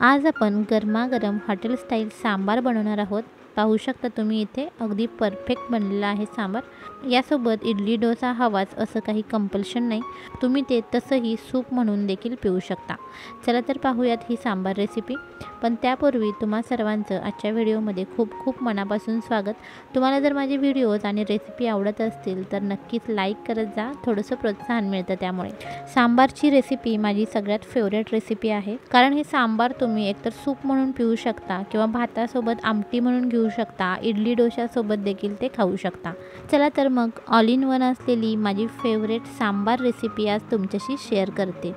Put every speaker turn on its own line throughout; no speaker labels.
आज आपण गरमागरम हॉटेल स्टाईल सांबार बनवणार आहोत। पाहू शकता तुम्ही इथे अगदी परफेक्ट बनलेला आहे सांबार। यासोबत इडली डोसा हवाच असं काही कंपल्शन नाही, तुम्ही ते तसंही सूप म्हणून देखील पिऊ शकता। चला तर पाहूयात ही सांबार रेसिपी। पण त्यापूर्वी तुम्हा सर्वांचं आजच्या व्हिडिओमध्ये खूप खूप मनापासून स्वागत। तुम्हाला जर माझे व्हिडिओज आणि रेसिपी आवडत असतील तर नक्कीच लाईक करत जा, थोडंसं प्रोत्साहन मिळतं त्यामुळे। सांबारची रेसिपी माझी सगळ्यात फेवरेट रेसिपी आहे, कारण हे सांबार तुम्ही एकतर सूप म्हणून पिऊ शकता किंवा भातासोबत आमटी म्हणून घेऊ शकता, इडली डोशासोबत देखील ते खाऊ शकता। चला तर मग ऑल इन वन असलेली माझी फेवरेट सांबार रेसिपी आज तुमच्याशी शेअर करते।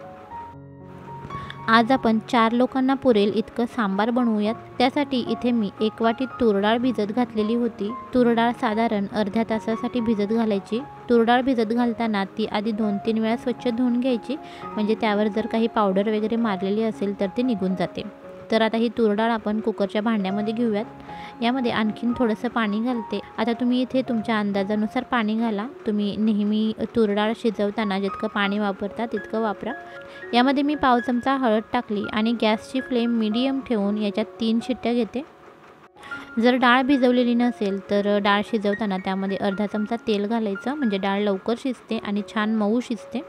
आज आपण 4 लोकांना पुरेल इतकं सांबार बनवूयात। त्यासाठी इथे मी 1 वाटी तूर डाळ भिजत घातलेली होती। तूर डाळ साधारण अर्ध्या तासासाठी भिजत घालायची। तूर डाळ भिजत घालताना ती आधी 2-3 वेळा स्वच्छ धुवून घ्यायची, म्हणजे त्यावर जर काही पावडर वगैरे मारलेली असेल तर ती निघून जाते। तर आता ही तूर डाळ आपण कुकरच्या भांड्यामध्ये घेऊयात। यामध्ये आणखीन थोडंसं पाणी घालते। आता तुम्ही इथे तुमच्या अंदाजानुसार पाणी घाला। तुम्ही नेहमी तूर डाळ शिजवताना जितकं पाणी वापरता तितकं वापरा। यामध्ये मी पाव चमचा हळद टाकली आणि गॅसची फ्लेम मीडियम ठेवून याच्यात 3 शिट्ट्या घेते। जर डाळ भिजवलेली नसेल तर डाळ शिजवताना त्यामध्ये अर्धा चमचा तेल घालायचं, म्हणजे डाळ लवकर शिजते आणि छान मऊ शिजते।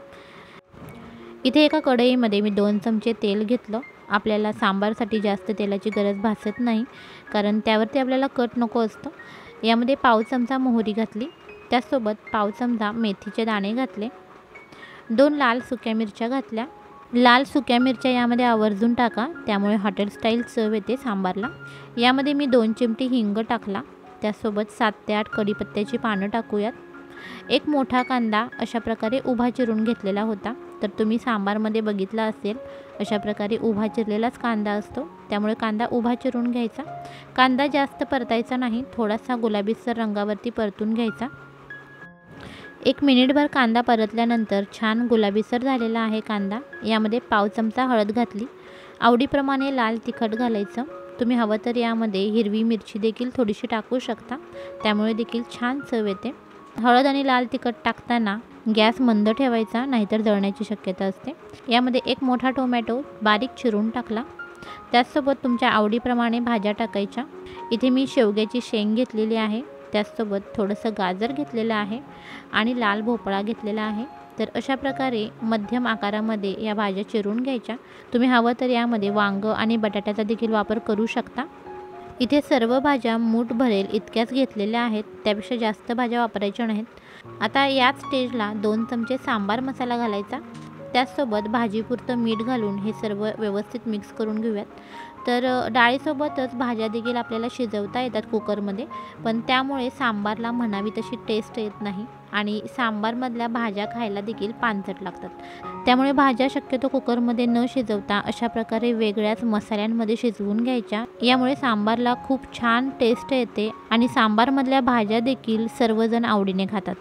इथे एका कढईमध्ये मी 2 चमचे तेल घेतलं। आपल्याला सांबारसाठी जास्त तेलाची गरज भासत नाही, कारण त्यावरती आपल्याला कट नको असतं। यामध्ये पाव चमचा मोहरी घातली, त्यासोबत पाव चमचा मेथीचे दाणे घातले। 2 लाल सुक्या मिरच्या घातल्या। लाल सुक्या मिरच्या यामध्ये आवर्जून टाका, त्यामुळे हॉटेल स्टाईल चव येते सांबारला। यामध्ये मी 2 चिमटी हिंग टाकला, त्यासोबत 7 ते 8 कढीपत्त्याची पानं टाकूयात। एक मोठा कांदा अशा प्रकारे उभा चिरून घेतलेला होता। तर तुम्ही सांबारमध्ये बघितला असेल अशा प्रकारे उभा चिरलेलाच कांदा असतो, त्यामुळे कांदा उभा चिरून घ्यायचा। कांदा जास्त परतायचा नाही, थोडासा गुलाबीसर रंगावरती परतून घ्यायचा। 1 मिनिटभर कांदा परतल्यानंतर छान गुलाबीसर झालेला आहे कांदा। यामध्ये पाव चमचा हळद घातली। आवडीप्रमाणे लाल तिखट घालायचं। तुम्ही हवं तर यामध्ये हिरवी मिरची देखील थोडीशी टाकू शकता, त्यामुळे देखील छान चव येते। हळद आणि लाल तिखट टाकताना गॅस मंद ठेवायचा, नाहीतर जळण्याची शक्यता असते। यामध्ये 1 मोठा टोमॅटो बारीक चिरून टाकला। त्याचसोबत तुमच्या आवडीप्रमाणे भाज्या टाकायच्या। इथे मी शेवग्याची शेंग घेतलेली आहे, त्याचसोबत थोडंसं गाजर घेतलेलं आहे आणि लाल भोपळा घेतलेला आहे। तर अशा प्रकारे मध्यम आकारामध्ये या भाज्या चिरून घ्यायच्या। तुम्ही हवं तर यामध्ये वांग आणि बटाट्याचा देखील वापर करू शकता। इथे सर्व भाज्या मूठ भरेल इतक्याच घेतलेल्या आहेत, त्यापेक्षा जास्त भाज्या वापरायच्या नाहीत। आता याच स्टेजला 2 चमचे सांबार मसाला घालायचा, त्याचसोबत भाजीपुरतं मीठ घालून हे सर्व व्यवस्थित मिक्स करून घेऊयात। तर डाळीसोबतच भाज्या देखील आपल्याला शिजवता येतात कुकरमध्ये, पण त्यामुळे सांबारला म्हणावी तशी टेस्ट येत नाही आणि सांबारमधल्या भाज्या खायला देखील पानसट लागतात। त्यामुळे भाज्या शक्यतो कुकरमध्ये न शिजवता अशा प्रकारे वेगळ्याच मसाल्यांमध्ये शिजवून घ्यायच्या। यामुळे सांबारला खूप छान टेस्ट येते आणि सांबारमधल्या भाज्या देखील सर्वजण आवडीने खातात।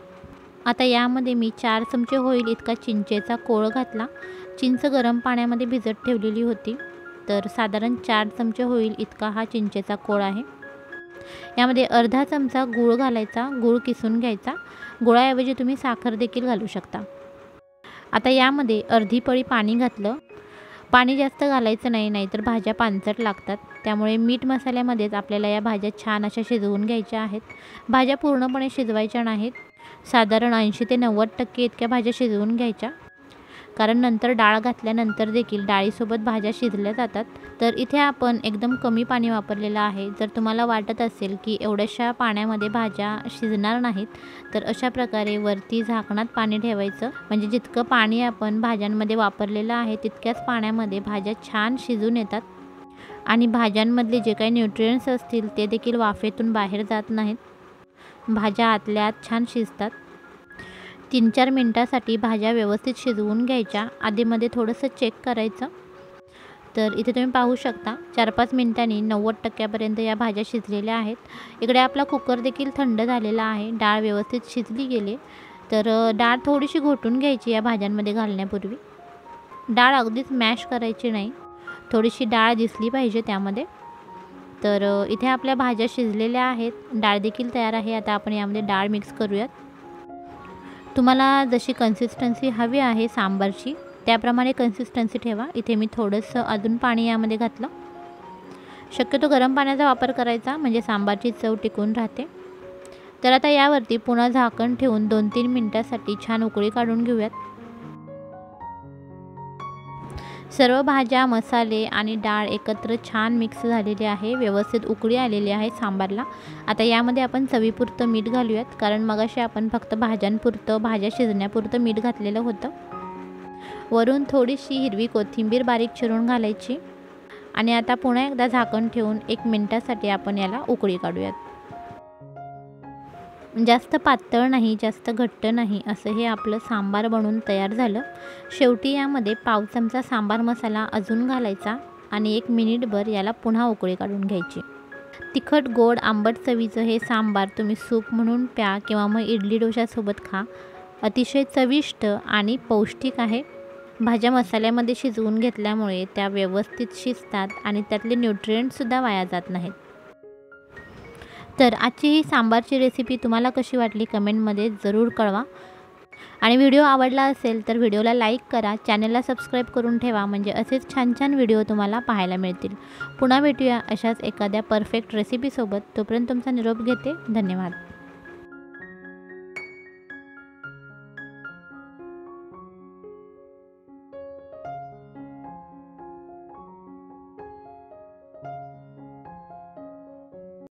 आता यामध्ये मी 4 चमचे होईल इतका चिंचेचा कोळ घातला। चिंच गरम पाण्यामध्ये भिजत ठेवलेली होती, तर साधारण 4 चमचे होईल इतका हा चिंचेचा कोळ आहे। यामध्ये अर्धा चमचा गूळ घालायचा, गूळ किसून घ्यायचा। गुळाऐवजी तुम्ही साखर देखील घालू शकता। आता यामध्ये अर्धी पळी पाणी घातलं। पाणी जास्त घालायचं नाही, नाहीतर भाज्या पानसट लागतात। त्यामुळे मीठ मसाल्यामध्येच आपल्याला या भाज्या छान अशा शिजवून घ्यायच्या आहेत। भाज्या पूर्णपणे शिजवायच्या नाहीत, साधारण 80 ते 90% इतक्या भाज्या शिजवून घ्यायच्या, कारण नंतर डाळ घातल्यानंतर देखील डाळीसोबत भाज्या शिजल्या जातात। तर इथे आपण एकदम कमी पाणी वापरलेलं आहे। जर तुम्हाला वाटत असेल की एवढ्याशा पाण्यामध्ये भाज्या शिजणार नाहीत, तर अशा प्रकारे वरती झाकणात पाणी ठेवायचं, म्हणजे जितकं पाणी आपण भाज्यांमध्ये वापरलेलं आहे तितक्याच पाण्यामध्ये भाज्या छान शिजून येतात आणि भाज्यांमधले जे काही न्यूट्रिएंट्स असतील ते देखील वाफेतून बाहेर जात नाहीत, भाज्या आतल्या आत छान शिजतात। 3-4 मिनिटासाठी भाज्या व्यवस्थित शिजवून घ्यायच्या। आधीमध्ये थोडंसं चेक करायचं। तर इथे तुम्ही पाहू शकता 4-5 मिनिटांनी 90% या भाज्या शिजलेल्या आहेत। इकडे आपला कुकर देखील थंड झालेला आहे, डाळ व्यवस्थित शिजली गेली। तर डाळ थोडीशी घोटून घ्यायची या भाज्यांमध्ये घालण्यापूर्वी। डाळ अगदीच मॅश करायची नाही, थोडीशी डाळ दिसली पाहिजे त्यामध्ये। तर इथे आपल्या भाज्या शिजलेल्या आहेत, डाळ देखील तयार आहे। आता आपण यामध्ये डाळ मिक्स करूयात। तुम्हाला जशी कन्सिस्टन्सी हवी आहे सांबारची त्याप्रमाणे कन्सिस्टन्सी ठेवा। इथे मी थोडंसं अजून पाणी यामध्ये घातलं। शक्यतो गरम पाण्याचा वापर करायचा, म्हणजे सांबारची चव टिकून राहते। तर आता यावरती पुन्हा झाकण ठेवून 2-3 मिनिटांसाठी छान उकळी काढून घेऊयात। सर्व भाज्या, मसाले आणि डाळ एकत्र छान मिक्स झालेले आहे, व्यवस्थित उकळी आलेली आहे सांबारला। आता यामध्ये आपण चवीपुरतं मीठ घालूयात, कारण मगाशी आपण फक्त भाज्यांपुरतं, भाज्या शिजण्यापुरतं मीठ घातलेलं होतं। वरून थोडीशी हिरवी कोथिंबीर बारीक चिरून घालायची आणि आता पुन्हा एकदा झाकण ठेवून 1 मिनिटासाठी आपण याला उकळी काढूयात। जास्त पातळ नाही, जास्त घट्ट नाही, असं हे आपलं सांबार बनवून तयार झालं। शेवटी यामध्ये पाव चमचा सांबार मसाला अजून घालायचा आणि 1 मिनिटभर याला पुन्हा उकळी काढून घ्यायची। तिखट, गोड, आंबट चवीचं हे सांबार तुम्ही सूप म्हणून प्या किंवा मग इडली डोशासोबत खा। अतिशय चविष्ट आणि पौष्टिक आहे। भाज्या मसाल्यामध्ये शिजवून घेतल्यामुळे त्या व्यवस्थित शिजतात आणि त्यातले न्यूट्रिएंट्ससुद्धा वाया जात नाहीत। तर आजची ही सांबारची रेसिपी तुम्हाला कशी वाटली कमेंटमध्ये ज़रूर कळवा आणि व्हिडिओ आवडला असेल तर व्हिडिओला लाईक करा, चॅनलला सबस्क्राईब करून ठेवा, म्हणजे असेच छान छान व्हिडिओ तुम्हाला पाहायला मिळतील। पुन्हा भेटूया अशाच एखाद्या परफेक्ट रेसिपीसोबत। तोपर्यंत तुमचा निरोप घेते। धन्यवाद।